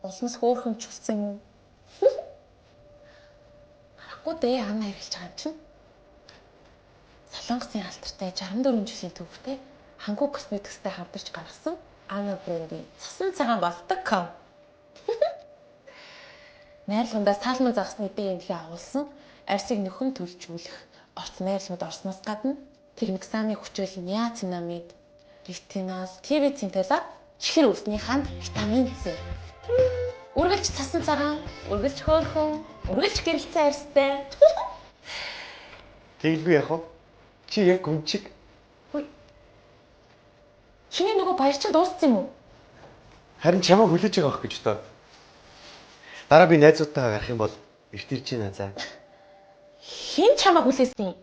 Улмас хөөхөн ч болсон юм уу? Харахгүй дээ Анна хэрэглэж байгаа юм чинь. Солонгосын алтартай 64 жилийн түүхтэй Хангу косметикстэй хамтарч гаргасан Анна брендийн цасан цагаан болдог ком. Найрлагандаа салман загсны дээнхээ агуулсан арсыг нөхөн төлжүүлэх орц найрлагад орсноос гадна техниксаны хүчил ниацинамид, ретинол, ТВ цинтеза чихэр үлсний ханд витамин С. Үргэлж цасан цагаан, үргэлж хөөрхөн, үргэлж гэрэлцэн арьстай. Тэгэлгүй яах вэ? Чи яг гүнчиг. Хөөе. Чиний нөгөө баярчин дууссан юм уу? Харин чамайг хүлээж байгаа байх гэж тоо. Дараа би найзуудтайгаа гарах юм бол эрт ирж байна за. Хэн чамайг хүлээсэн юм?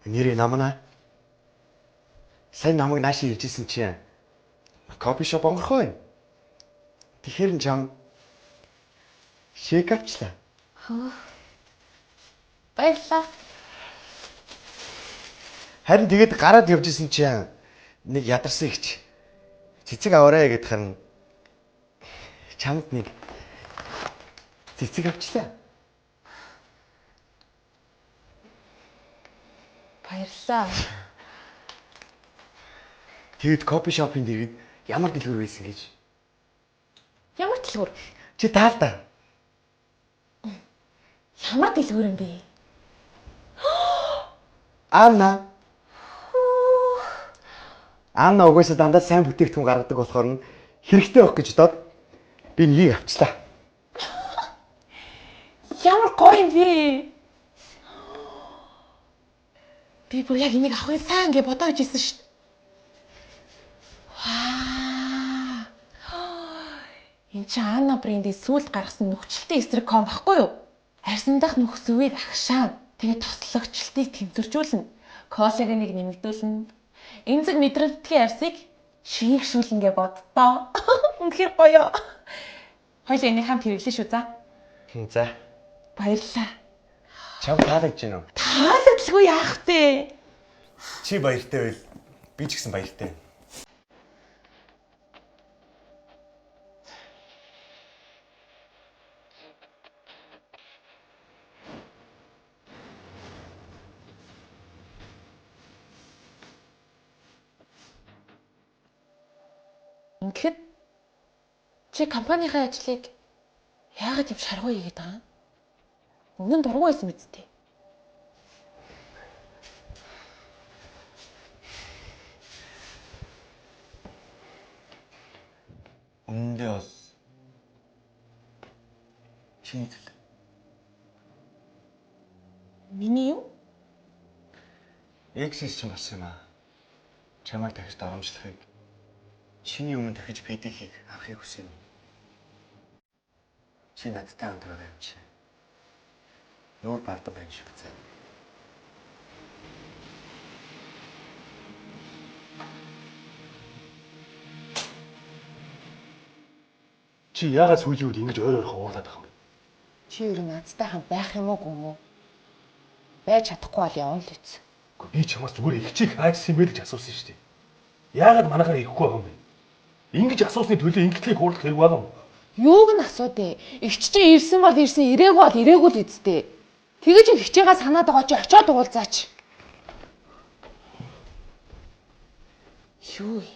Нэрээ намнаа. Сайн намайг нааш ирж исэн чинь кофе шоп онгорхоо юм. Тэгэхээр чам шейк авчлаа. Баярлалаа. Харин тэгээд гараад явж исэн чинь нэг ядарсан ихч цэцэг аваарай гэд харин чамд нэг цэцэг авчлаа. Баярлалаа. Тэгэд кофе шопын дэргэд ямар дэлгүүр байсан гэж. Ямар дэлгүүр? Чи таалда. Ямар дэлгүүр юм бэ? Анна угаасаа дандаа сайн бүтээгдэхүүн гаргадаг болохоор нь хэрэгтэй байх гэж бодоод би нэгийг авчлаа. Ямар гоё юм бэ? Би бүр яг энийг авахыг сайн гэж бодож ирсэн шүү дээ. Ваа. Энэ чи Анна брендийн сүүлд гаргасан нөхцөлтэй эсрэг ком баггүй юу? Арьсан дахь нөхс үеийг агшаана. Тэгээд тослогчлтыг тэнцвэржүүлнэ. Коллагеныг нэмэгдүүлнэ. Энзэг мэдрэлтгийн арьсыг шийгшүүлнэ гэж боддоо. Үнэхээр гоё. Хоёул энийг хамт хэрэглэн шүү за. За. Баярлалаа. Чам таалагдж байна уу? Таалагдлагүй яах вэ? Чи баяртай байл. Би ч гэсэн баяртай. Ингээд чи компанийн ажлыг яагаад юм шаргуу хийгээд байгаа юм? Өмнө нь дургүй байсан биз дээ. Өмнөдөө бол чиний төлөө. Миний юу? Эксис ч болсон юм аа. Чамайг дахиж давамжлахыг чиний өмнө дахиж пэдихийг авахыг хүсэв. Чи надтай хамт байгаа юм чи. Нуур бардам байна шүү дээ. Чи яагаад сүүлийн үед ингэж ойр ойрхон уурлаад байгаа юм бэ? Чи ер нь надтай хамт байх юм уу гүм үү? Байж чадахгүй бол явна л үз. Би чамаас зүгээр ихчийг хаажсан юм байл гэж асуусан шүү дээ. Яагаад манайхаар ихгүй байгаа юм бэ? Ингэж асуусны төлөө ингэтлийг хуурлах хэрэг байгаа юм. Юуг нь асуудээ? Игч чинь ирсэн бол ирсэн, ирээгүй бол ирээгүй л үздэй. Тэгэж ихчээгээ санаад байгаа чи очиод уулзаач. Юу вэ?